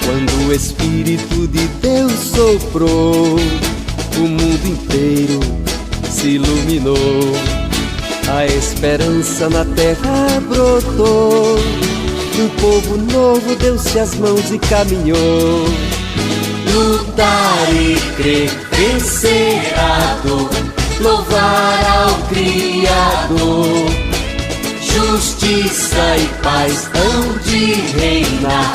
Quando o Espírito de Deus soprou, o mundo inteiro se iluminou. A esperança na terra brotou, um povo novo deu-se as mãos e caminhou. Lutar e crer, vencer a dor, louvar ao Criador. Justiça e paz hão de reinar,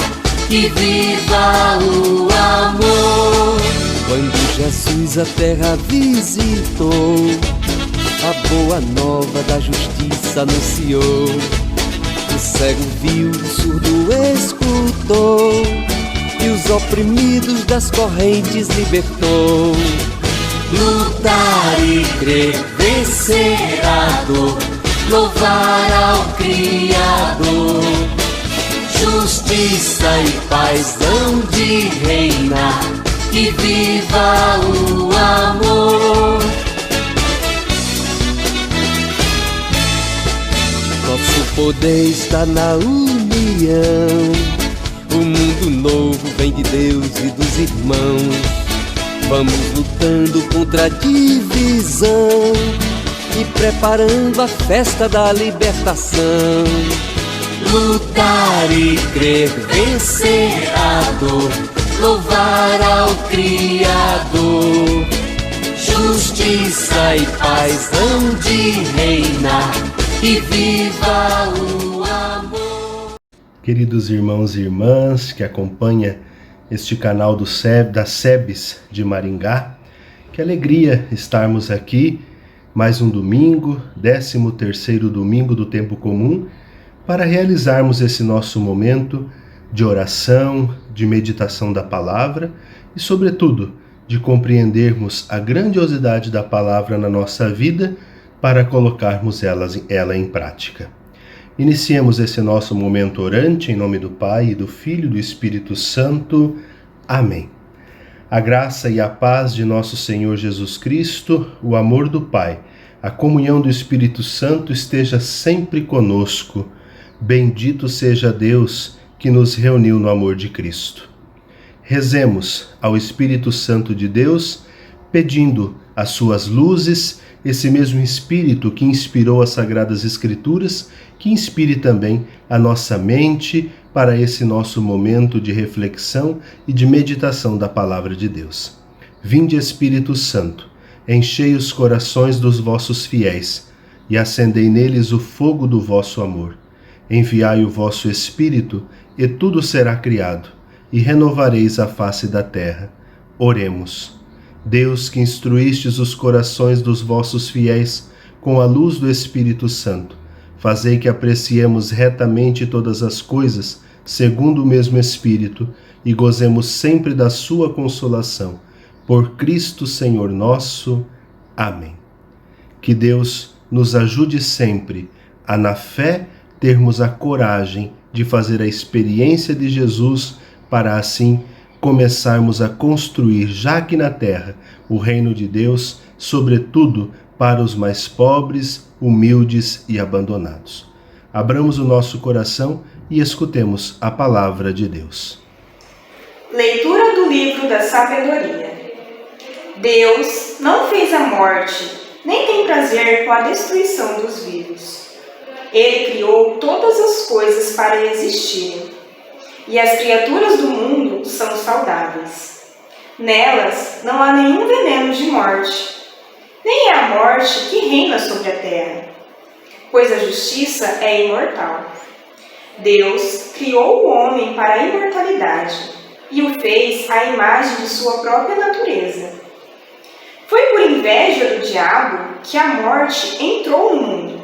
que viva o amor. Quando Jesus a terra visitou, a boa nova da justiça anunciou. O cego viu, o surdo escutou, e os oprimidos das correntes libertou. Lutar e crer, vencer a dor, louvar ao Criador. Justiça e paz hão de reinar, que viva o amor. Nosso poder está na união, o mundo novo vem de Deus e dos irmãos. Vamos lutando contra a divisão e preparando a festa da libertação. Lutar e crer, vencer a dor, louvar ao Criador. Justiça e paz hão de reinar, e viva o amor. Queridos irmãos e irmãs que acompanham este canal da SEBS de Maringá, que alegria estarmos aqui mais um domingo, 13º domingo do tempo comum, para realizarmos esse nosso momento de oração, de meditação da palavra e, sobretudo, de compreendermos a grandiosidade da palavra na nossa vida para colocarmos ela em prática. Iniciemos esse nosso momento orante em nome do Pai, e do Filho e do Espírito Santo. Amém. A graça e a paz de nosso Senhor Jesus Cristo, o amor do Pai, a comunhão do Espírito Santo esteja sempre conosco. Bendito seja Deus que nos reuniu no amor de Cristo. Rezemos ao Espírito Santo de Deus, pedindo as suas luzes, esse mesmo Espírito que inspirou as Sagradas Escrituras, que inspire também a nossa mente para esse nosso momento de reflexão e de meditação da Palavra de Deus. Vinde, Espírito Santo, enchei os corações dos vossos fiéis e acendei neles o fogo do vosso amor. Enviai o vosso Espírito, e tudo será criado, e renovareis a face da terra. Oremos. Deus, que instruístes os corações dos vossos fiéis com a luz do Espírito Santo, fazei que apreciemos retamente todas as coisas, segundo o mesmo Espírito, e gozemos sempre da sua consolação. Por Cristo Senhor nosso. Amém. Que Deus nos ajude sempre a, na fé, termos a coragem de fazer a experiência de Jesus, para assim começarmos a construir, já aqui na terra, o reino de Deus, sobretudo para os mais pobres, humildes e abandonados. Abramos o nosso coração e escutemos a palavra de Deus. Leitura do livro da sabedoria. Deus não fez a morte, nem tem prazer com a destruição dos vivos. Ele criou todas as coisas para existirem, e as criaturas do mundo são saudáveis. Nelas não há nenhum veneno de morte, nem é a morte que reina sobre a terra, pois a justiça é imortal. Deus criou o homem para a imortalidade e o fez à imagem de sua própria natureza. Foi por inveja do diabo que a morte entrou no mundo,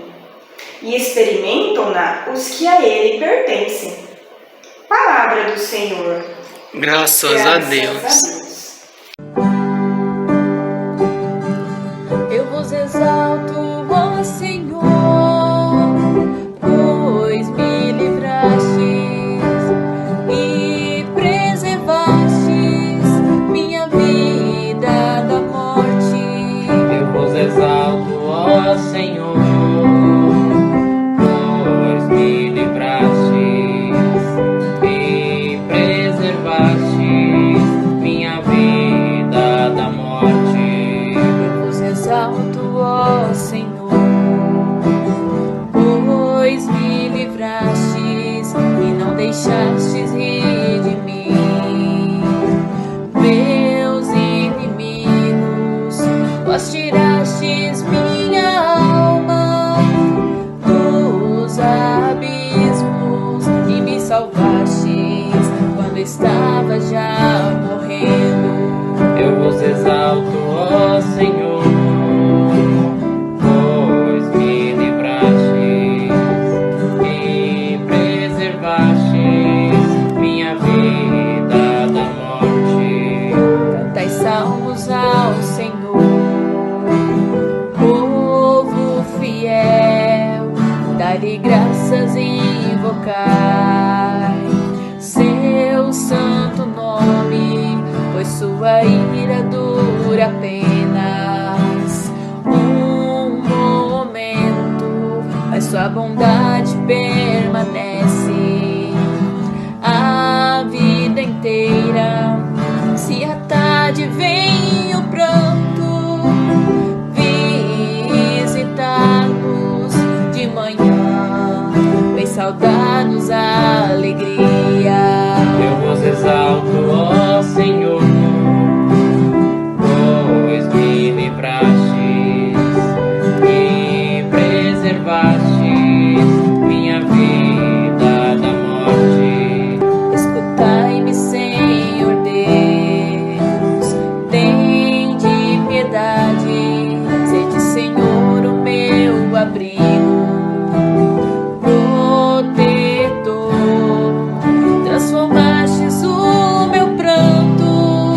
e experimentam-na os que a ele pertencem. Palavra do Senhor. Graças a Deus. Eu vos exalto, ó Senhor, pois me livrastes e preservastes minha vida da morte. Eu vos exalto, ó Senhor, pois me livrastes e preservastes salvastes ri de mim. Meus inimigos, vós tirastes minha alma dos abismos e me salvastes quando estava já morrendo. Eu vos exalto, ó Senhor, pois me livrastes e preservastes minha vida da morte. Cantai salmos ao Senhor, povo fiel, dai-lhe graças e invocai seu santo nome, pois sua ira dura apenas um momento, mas sua bondade permanece a vida inteira. Se à tarde vem o pranto visitar-nos, de manhã vem saudar-nos a alegria. Eu vos exalto, ó Senhor, pois me livrastes e preservastes minha vida da morte. Escutai-me, Senhor Deus, tende piedade, sede, Senhor, o meu abrigo, protetor. Transformastes o meu pranto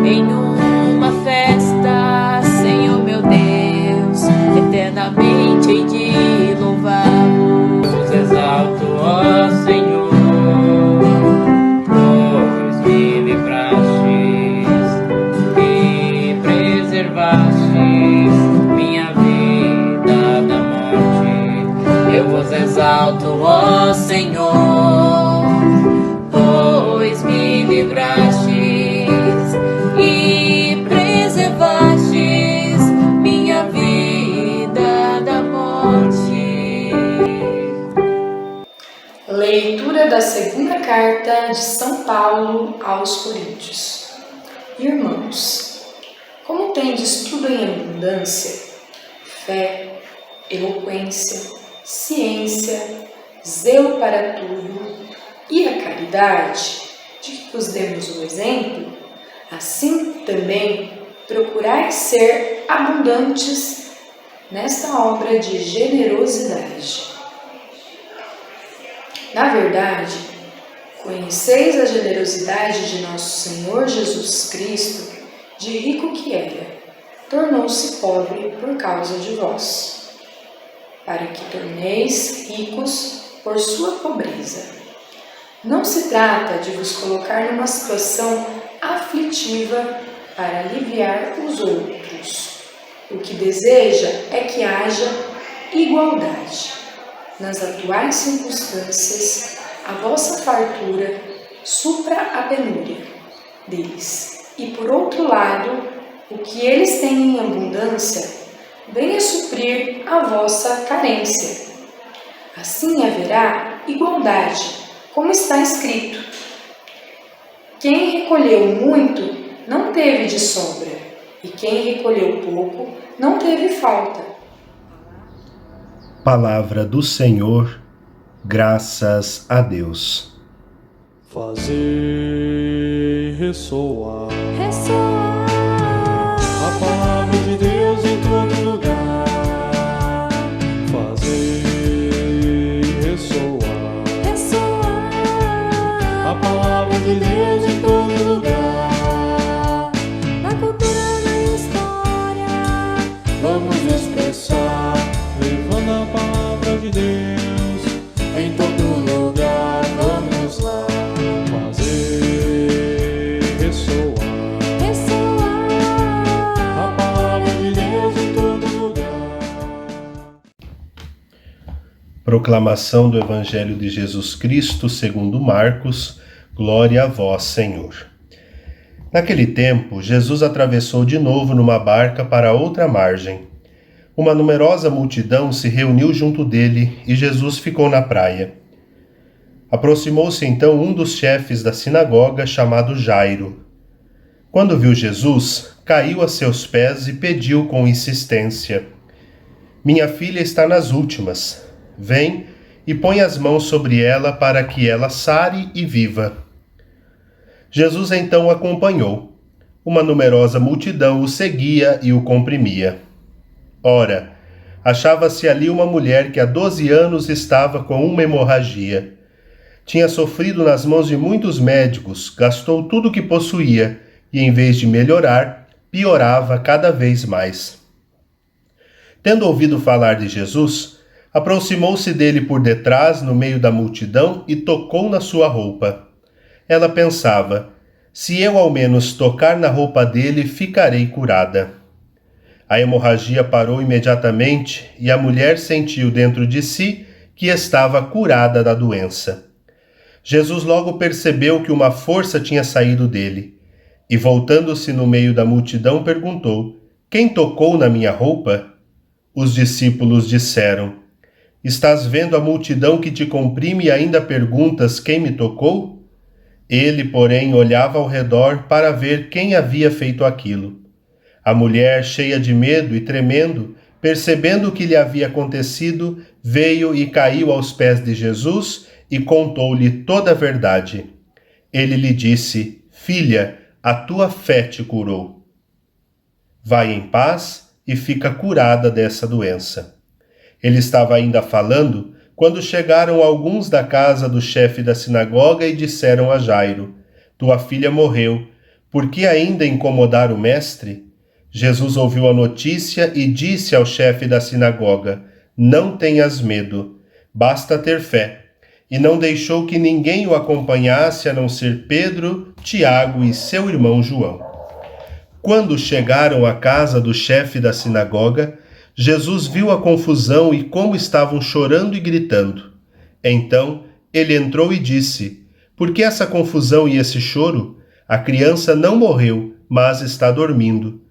em uma festa, Senhor meu Deus, eternamente hei de louvá-lo. Eu vos exalto, ó Senhor, pois me livrastes e preservastes minha vida da morte. Eu vos exalto, ó Senhor, pois me livrastes e preservastes minha vida da morte. Leitura da segunda carta de São Paulo aos Coríntios. Irmãos, como tendes tudo em abundância, fé, eloquência, ciência, zelo para tudo e a caridade, de que vos demos o exemplo, assim também procurai ser abundantes nesta obra de generosidade. Na verdade, conheceis a generosidade de nosso Senhor Jesus Cristo, de rico que era, tornou-se pobre por causa de vós, para que torneis ricos por sua pobreza. Não se trata de vos colocar numa situação aflitiva para aliviar os outros. O que deseja é que haja igualdade. Nas atuais circunstâncias, a vossa fartura supra a penúria deles. E por outro lado, o que eles têm em abundância venha suprir a vossa carência. Assim haverá igualdade, como está escrito: quem recolheu muito não teve de sobra, e quem recolheu pouco não teve falta. Palavra do Senhor, graças a Deus. Fazei ressoar a palavra de Deus em todo lugar. Fazei ressoar a palavra de Deus em todo lugar. Na cultura, na história, Vamos expressar, levando a palavra de Deus em todo lugar. Vamos lá, fazer ressoar a palavra de Deus em todo lugar. Proclamação do Evangelho de Jesus Cristo segundo Marcos. Glória a vós, Senhor. Naquele tempo, Jesus atravessou de novo numa barca para outra margem. Uma numerosa multidão se reuniu junto dele e Jesus ficou na praia. Aproximou-se então um dos chefes da sinagoga, chamado Jairo. Quando viu Jesus, caiu a seus pés e pediu com insistência: Minha filha está nas últimas. Vem e põe as mãos sobre ela para que ela sare e viva. Jesus então o acompanhou. Uma numerosa multidão o seguia e o comprimia. Ora, achava-se ali uma mulher que há 12 anos estava com uma hemorragia. Tinha sofrido nas mãos de muitos médicos, gastou tudo o que possuía e, em vez de melhorar, piorava cada vez mais. Tendo ouvido falar de Jesus, aproximou-se dele por detrás, no meio da multidão, e tocou na sua roupa. Ela pensava: se eu ao menos tocar na roupa dele, ficarei curada. A hemorragia parou imediatamente e a mulher sentiu dentro de si que estava curada da doença. Jesus logo percebeu que uma força tinha saído dele e, voltando-se no meio da multidão, perguntou: Quem tocou na minha roupa? Os discípulos disseram: Estás vendo a multidão que te comprime e ainda perguntas quem me tocou? Ele, porém, olhava ao redor para ver quem havia feito aquilo. A mulher, cheia de medo e tremendo, percebendo o que lhe havia acontecido, veio e caiu aos pés de Jesus e contou-lhe toda a verdade. Ele lhe disse: Filha, a tua fé te curou. Vai em paz e fica curada dessa doença. Ele estava ainda falando quando chegaram alguns da casa do chefe da sinagoga e disseram a Jairo: Tua filha morreu, por que ainda incomodar o mestre? Jesus ouviu a notícia e disse ao chefe da sinagoga: Não tenhas medo, basta ter fé. E não deixou que ninguém o acompanhasse a não ser Pedro, Tiago e seu irmão João. Quando chegaram à casa do chefe da sinagoga, Jesus viu a confusão e como estavam chorando e gritando. Então ele entrou e disse: Por que essa confusão e esse choro? A criança não morreu, mas está dormindo.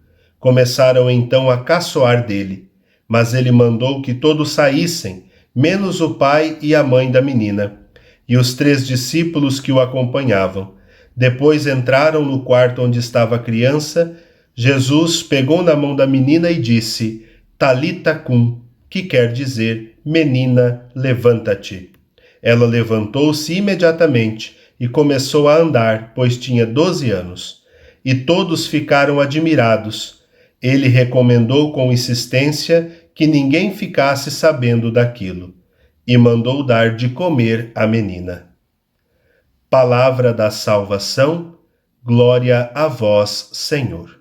Começaram então a caçoar dele, mas ele mandou que todos saíssem, menos o pai e a mãe da menina, e os 3 discípulos que o acompanhavam. Depois entraram no quarto onde estava a criança. Jesus pegou na mão da menina e disse: Talita cum, que quer dizer: Menina, levanta-te. Ela levantou-se imediatamente e começou a andar, pois tinha 12 anos. E todos ficaram admirados. Ele recomendou com insistência que ninguém ficasse sabendo daquilo, e mandou dar de comer à menina. Palavra da salvação, glória a vós, Senhor.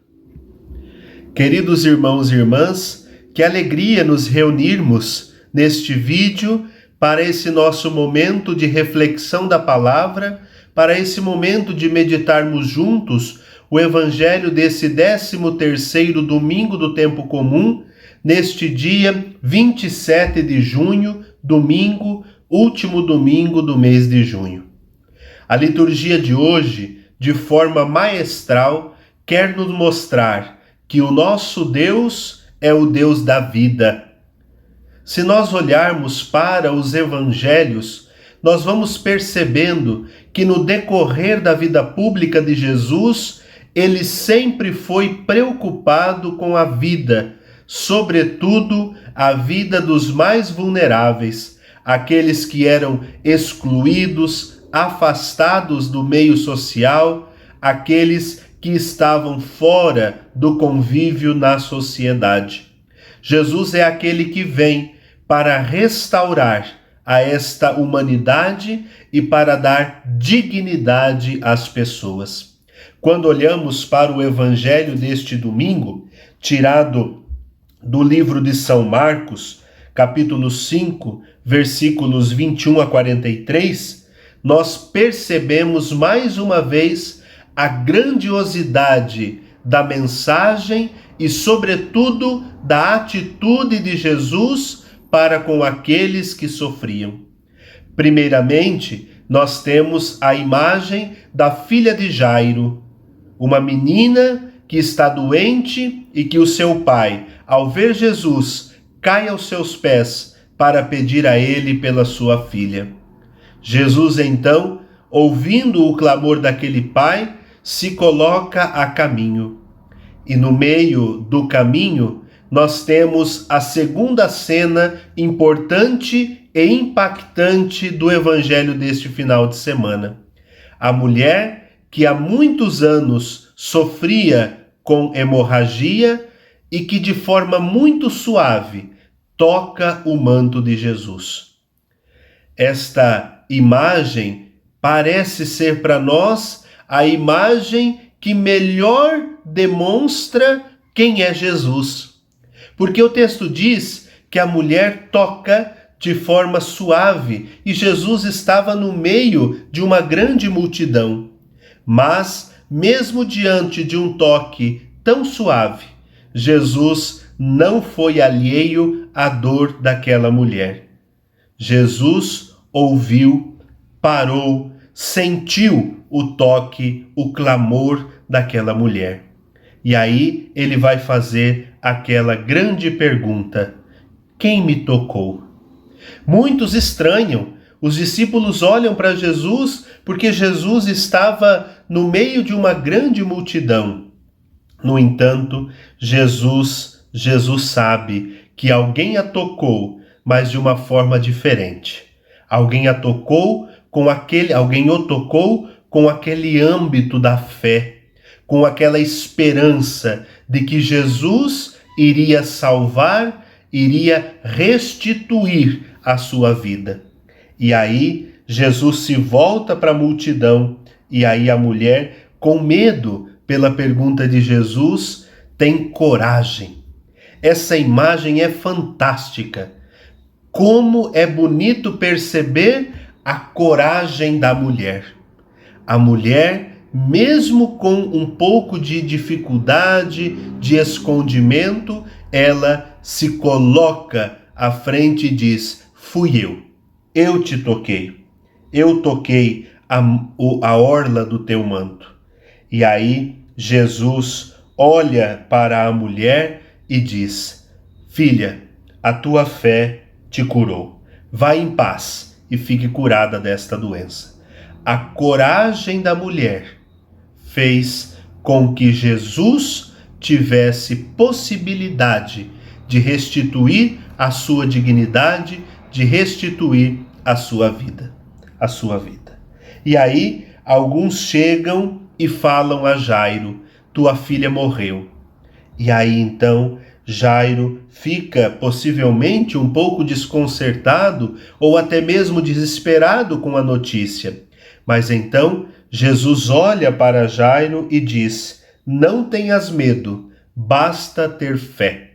Queridos irmãos e irmãs, que alegria nos reunirmos neste vídeo para esse nosso momento de reflexão da palavra, para esse momento de meditarmos juntos o Evangelho desse 13º domingo do tempo comum, neste dia 27 de junho, domingo, último domingo do mês de junho. A liturgia de hoje, de forma maestral, quer nos mostrar que o nosso Deus é o Deus da vida. Se nós olharmos para os evangelhos, nós vamos percebendo que no decorrer da vida pública de Jesus, ele sempre foi preocupado com a vida, sobretudo a vida dos mais vulneráveis, aqueles que eram excluídos, afastados do meio social, aqueles que estavam fora do convívio na sociedade. Jesus é aquele que vem para restaurar a esta humanidade e para dar dignidade às pessoas. Quando olhamos para o Evangelho deste domingo, tirado do livro de São Marcos, capítulo 5, versículos 21 a 43, nós percebemos mais uma vez a grandiosidade da mensagem e, sobretudo, da atitude de Jesus para com aqueles que sofriam. Primeiramente, nós temos a imagem da filha de Jairo, uma menina que está doente e que o seu pai, ao ver Jesus, cai aos seus pés para pedir a ele pela sua filha. Jesus, então, ouvindo o clamor daquele pai, se coloca a caminho. E no meio do caminho, nós temos a segunda cena importante e impactante do evangelho deste final de semana. A mulher que há muitos anos sofria com hemorragia e que de forma muito suave toca o manto de Jesus. Esta imagem parece ser para nós a imagem que melhor demonstra quem é Jesus. Porque o texto diz que a mulher toca de forma suave e Jesus estava no meio de uma grande multidão. Mas, mesmo diante de um toque tão suave, Jesus não foi alheio à dor daquela mulher. Jesus ouviu, parou, sentiu o toque, o clamor daquela mulher. E aí ele vai fazer aquela grande pergunta: quem me tocou? Muitos estranham. Os discípulos olham para Jesus porque Jesus estava no meio de uma grande multidão. No entanto, Jesus sabe que alguém a tocou, mas de uma forma diferente. Alguém o tocou com aquele âmbito da fé, com aquela esperança de que Jesus iria salvar, iria restituir a sua vida. E aí Jesus se volta para a multidão e aí a mulher, com medo pela pergunta de Jesus, tem coragem. Essa imagem é fantástica. Como é bonito perceber a coragem da mulher. A mulher, mesmo com um pouco de dificuldade, de escondimento, ela se coloca à frente e diz: fui eu te toquei, eu toquei a orla do teu manto. E aí Jesus olha para a mulher e diz: filha, a tua fé te curou. Vai em paz e fique curada desta doença. A coragem da mulher fez com que Jesus tivesse possibilidade de restituir a sua dignidade, de restituir a sua vida. E aí, alguns chegam e falam a Jairo: tua filha morreu. E aí, então, Jairo fica possivelmente um pouco desconcertado ou até mesmo desesperado com a notícia. Mas então, Jesus olha para Jairo e diz: não tenhas medo, basta ter fé.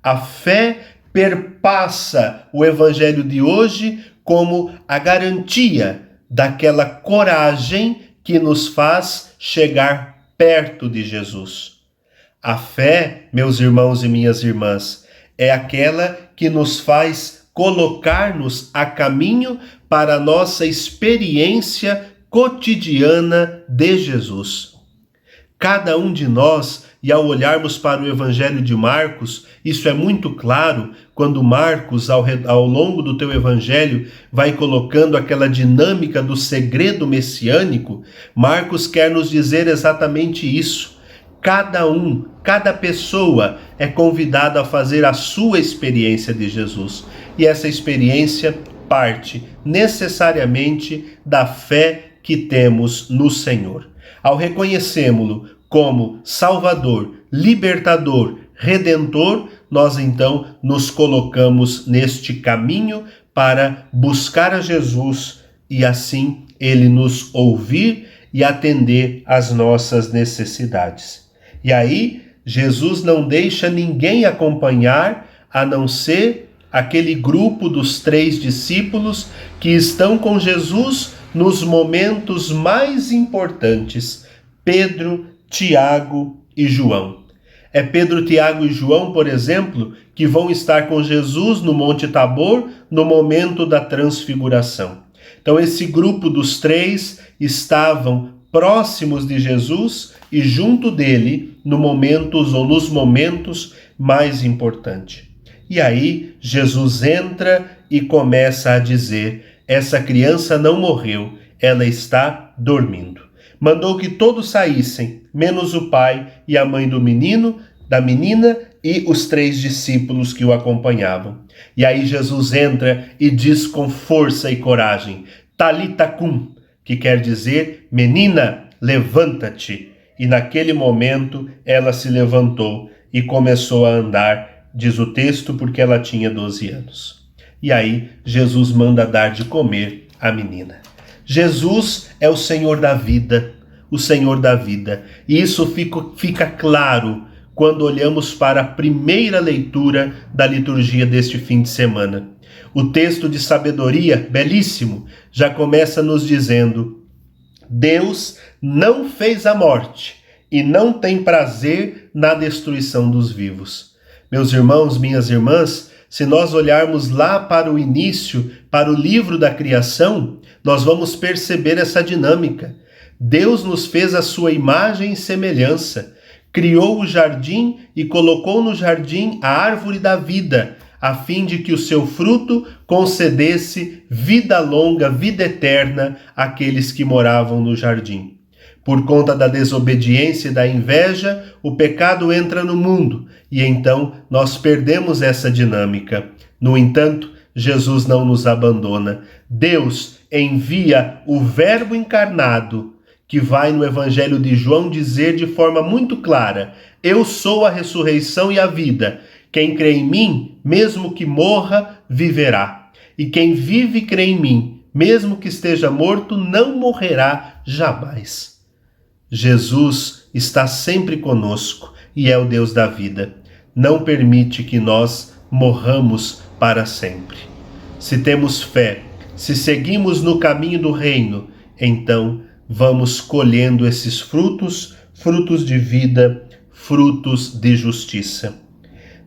A fé perpassa o evangelho de hoje como a garantia daquela coragem que nos faz chegar perto de Jesus. A fé, meus irmãos e minhas irmãs, é aquela que nos faz colocar-nos a caminho para a nossa experiência cotidiana de Jesus. Cada um de nós, e ao olharmos para o Evangelho de Marcos, isso é muito claro, quando Marcos, ao longo do teu Evangelho, vai colocando aquela dinâmica do segredo messiânico, Marcos quer nos dizer exatamente isso. Cada pessoa é convidada a fazer a sua experiência de Jesus. E essa experiência parte necessariamente da fé que temos no Senhor. Ao reconhecê-lo como Salvador, Libertador, Redentor, nós então nos colocamos neste caminho para buscar a Jesus e assim ele nos ouvir e atender às nossas necessidades. E aí, Jesus não deixa ninguém acompanhar, a não ser aquele grupo dos 3 discípulos que estão com Jesus nos momentos mais importantes: Pedro, Tiago e João. É Pedro, Tiago e João, por exemplo, que vão estar com Jesus no Monte Tabor no momento da transfiguração. Então esse grupo dos 3 estavam próximos de Jesus e junto dele nos momentos mais importantes. E aí Jesus entra e começa a dizer: Essa criança não morreu, ela está dormindo. Mandou que todos saíssem, menos o pai e a mãe do menino, da menina e os 3 discípulos que o acompanhavam. E aí Jesus entra e diz com força e coragem, Talita cum, que quer dizer, menina, levanta-te. E naquele momento ela se levantou e começou a andar, diz o texto, porque ela tinha 12 anos. E aí Jesus manda dar de comer à menina. Jesus é o Senhor da vida, o Senhor da vida. E isso fica claro quando olhamos para a primeira leitura da liturgia deste fim de semana. O texto de sabedoria, belíssimo, já começa nos dizendo: Deus não fez a morte e não tem prazer na destruição dos vivos. Meus irmãos, minhas irmãs, se nós olharmos lá para o início, para o livro da criação, nós vamos perceber essa dinâmica. Deus nos fez a sua imagem e semelhança, criou o jardim e colocou no jardim a árvore da vida, a fim de que o seu fruto concedesse vida longa, vida eterna àqueles que moravam no jardim. Por conta da desobediência e da inveja, o pecado entra no mundo e então nós perdemos essa dinâmica. No entanto, Jesus não nos abandona. Deus envia o Verbo encarnado, que vai no Evangelho de João dizer de forma muito clara: eu sou a ressurreição e a vida. Quem crê em mim, mesmo que morra, viverá. E quem vive e crê em mim, mesmo que esteja morto, não morrerá jamais. Jesus está sempre conosco e é o Deus da vida. Não permite que nós morramos para sempre. Se temos fé, se seguimos no caminho do reino, então vamos colhendo esses frutos, frutos de vida, frutos de justiça.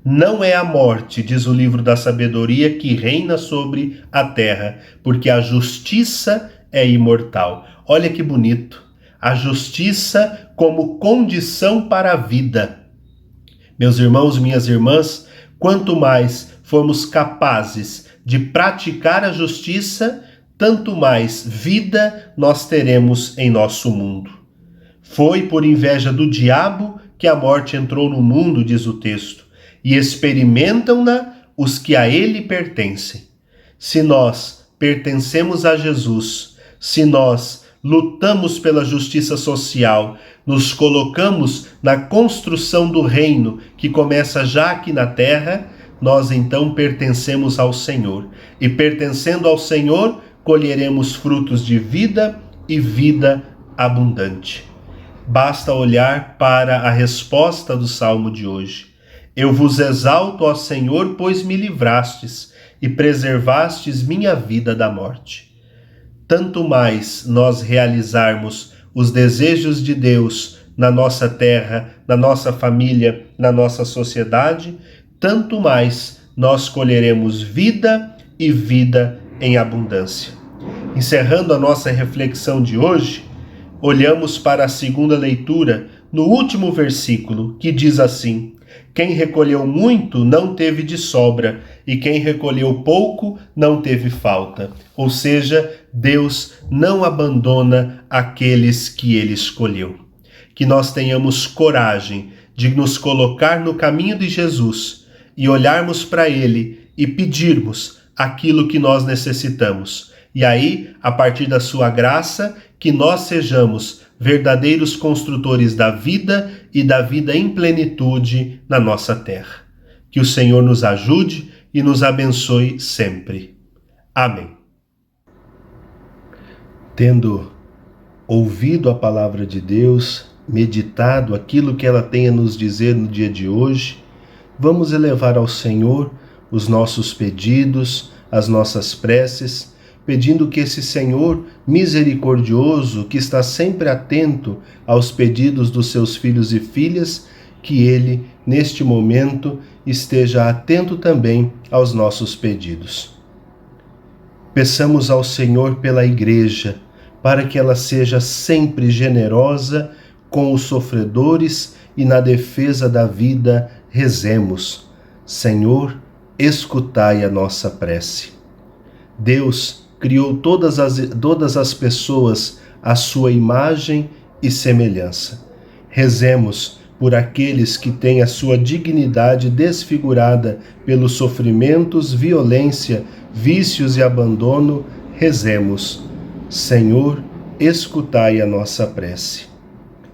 Não é a morte, diz o livro da sabedoria, que reina sobre a terra, porque a justiça é imortal. Olha que bonito. A justiça como condição para a vida. Meus irmãos, minhas irmãs, quanto mais formos capazes de praticar a justiça, tanto mais vida nós teremos em nosso mundo. Foi por inveja do diabo que a morte entrou no mundo, diz o texto, e experimentam-na os que a ele pertencem. Se nós pertencemos a Jesus, se nós lutamos pela justiça social, nos colocamos na construção do reino que começa já aqui na terra, nós então pertencemos ao Senhor. E pertencendo ao Senhor, colheremos frutos de vida e vida abundante. Basta olhar para a resposta do salmo de hoje. Eu vos exalto, ó Senhor, pois me livrastes e preservastes minha vida da morte. Tanto mais nós realizarmos os desejos de Deus na nossa terra, na nossa família, na nossa sociedade, tanto mais nós colheremos vida e vida em abundância. Encerrando a nossa reflexão de hoje, olhamos para a segunda leitura no último versículo, que diz assim: quem recolheu muito não teve de sobra, e quem recolheu pouco não teve falta. Ou seja, Deus não abandona aqueles que Ele escolheu. Que nós tenhamos coragem de nos colocar no caminho de Jesus e olharmos para Ele e pedirmos aquilo que nós necessitamos. E aí, a partir da sua graça, que nós sejamos verdadeiros construtores da vida e da vida em plenitude na nossa terra. Que o Senhor nos ajude e nos abençoe sempre. Amém. Tendo ouvido a palavra de Deus, meditado aquilo que ela tem a nos dizer no dia de hoje, vamos elevar ao Senhor os nossos pedidos, as nossas preces, pedindo que esse Senhor misericordioso, que está sempre atento aos pedidos dos seus filhos e filhas, que Ele, neste momento, esteja atento também aos nossos pedidos. Peçamos ao Senhor pela Igreja, para que ela seja sempre generosa com os sofredores e na defesa da vida rezemos: Senhor, escutai a nossa prece. Deus, criou todas as pessoas à sua imagem e semelhança. Rezemos por aqueles que têm a sua dignidade desfigurada pelos sofrimentos, violência, vícios e abandono. Rezemos. Senhor, escutai a nossa prece.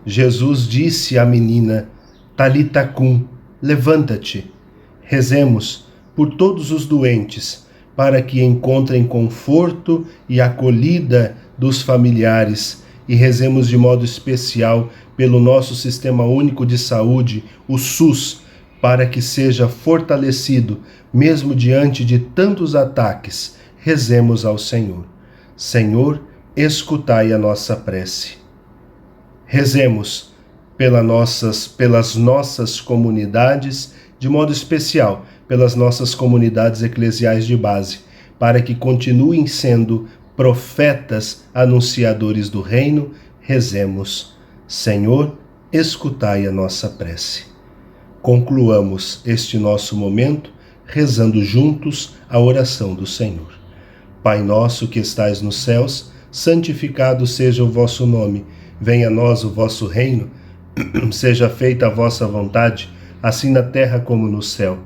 Jesus disse à menina, Talita cum, levanta-te. Rezemos por todos os doentes, para que encontrem conforto e acolhida dos familiares, e rezemos de modo especial pelo nosso Sistema Único de Saúde, o SUS, para que seja fortalecido, mesmo diante de tantos ataques. Rezemos ao Senhor. Senhor, escutai a nossa prece. Rezemos pelas nossas comunidades, de modo especial pelas nossas comunidades eclesiais de base, para que continuem sendo profetas anunciadores do reino. Rezemos. Senhor, escutai a nossa prece. Concluamos este nosso momento rezando juntos a oração do Senhor. Pai nosso que estais nos céus, santificado seja o vosso nome. Venha a nós o vosso reino. Seja feita a vossa vontade, assim na terra como no céu.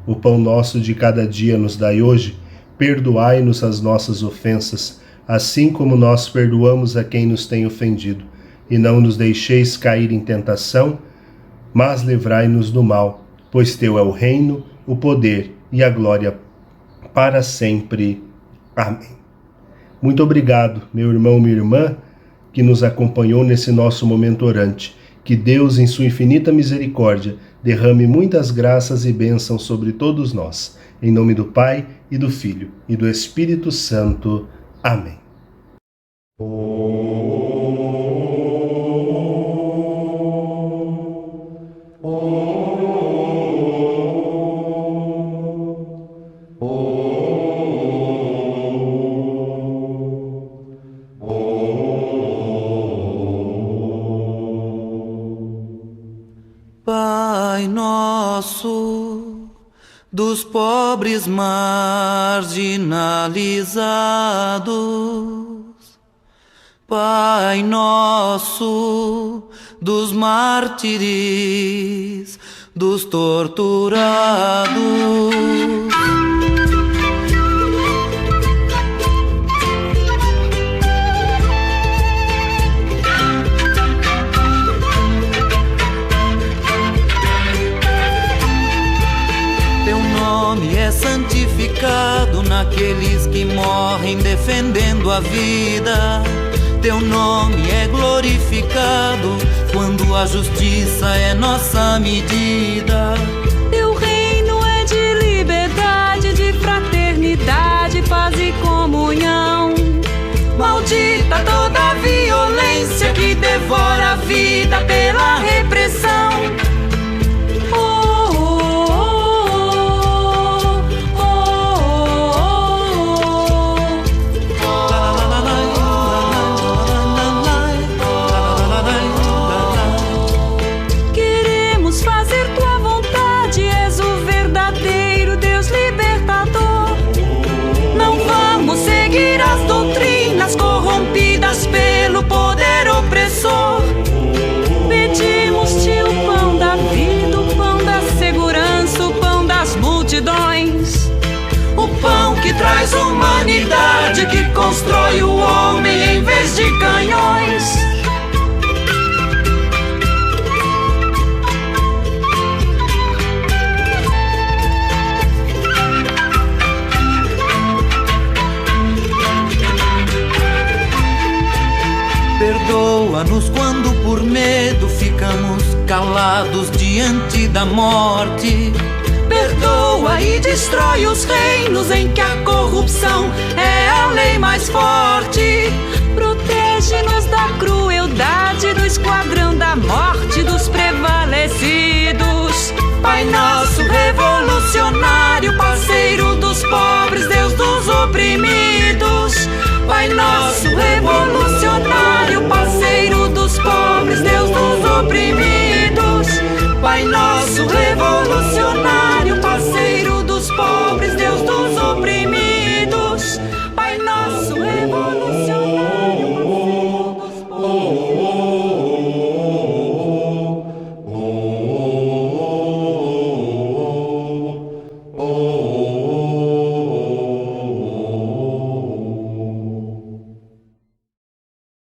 O pão nosso de cada dia nos dai hoje. Perdoai-nos as nossas ofensas, assim como nós perdoamos a quem nos tem ofendido. E não nos deixeis cair em tentação, mas livrai-nos do mal, pois teu é o reino, o poder e a glória para sempre. Amém. Muito obrigado, meu irmão, minha irmã, que nos acompanhou nesse nosso momento orante. Que Deus, em sua infinita misericórdia, derrame muitas graças e bênçãos sobre todos nós. Em nome do Pai, e do Filho, e do Espírito Santo. Amém. Pai nosso, dos pobres marginalizados, Pai nosso, dos mártires, dos torturados, é santificado naqueles que morrem defendendo a vida. Teu nome é glorificado quando a justiça é nossa medida. Teu reino é de liberdade, de fraternidade, paz e comunhão. Maldita toda a violência que devora a vida pela repressão. Pelo poder opressor, pedimos-te o pão da vida, o pão da segurança, o pão das multidões, o pão que traz humanidade, que constrói o homem em vez de canhões. Perdoa-nos quando por medo ficamos calados diante da morte. Perdoa e destrói os reinos em que a corrupção é a lei mais forte. Protege-nos da crueldade, do esquadrão da morte dos prevalecidos. Pai nosso revolucionário, parceiro dos pobres, Deus dos oprimidos. Pai nosso revolucionário, parceiro dos pobres, Deus dos oprimidos. Pai nosso